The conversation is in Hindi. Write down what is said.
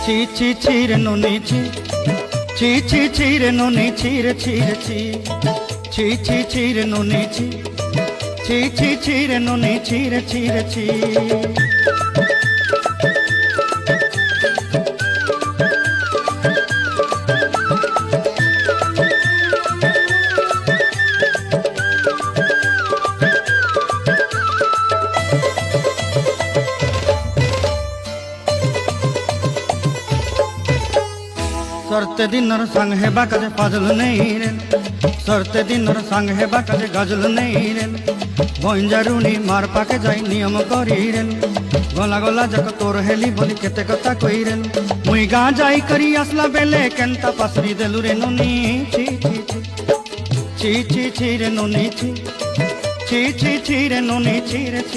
ছি ছি ছি রে নুনি ছি, ছি ছি ছি রে নুনি ছি রে ছি রে ছি, ছি ছি ছি রে নুনি ছি, ছি ছি ছি রে নুনি ছি রে ছি রে ছি। सरते दिनर संग हेबा काजे पाजल नहीं रे, सरते दिनर संग हेबा काजे गजल नहीं रे। बंजारुनी मार पाके जाई नियम करी रे, गला गला जक तोर हेली बोली केते कथा कई रे। मुई गा जाई करी असला बेले केंता पासरी देलु रे नुनी छी छी छी, छी छी छी रे नुनी छी, छी छी छी रे नुनी छी रे छी।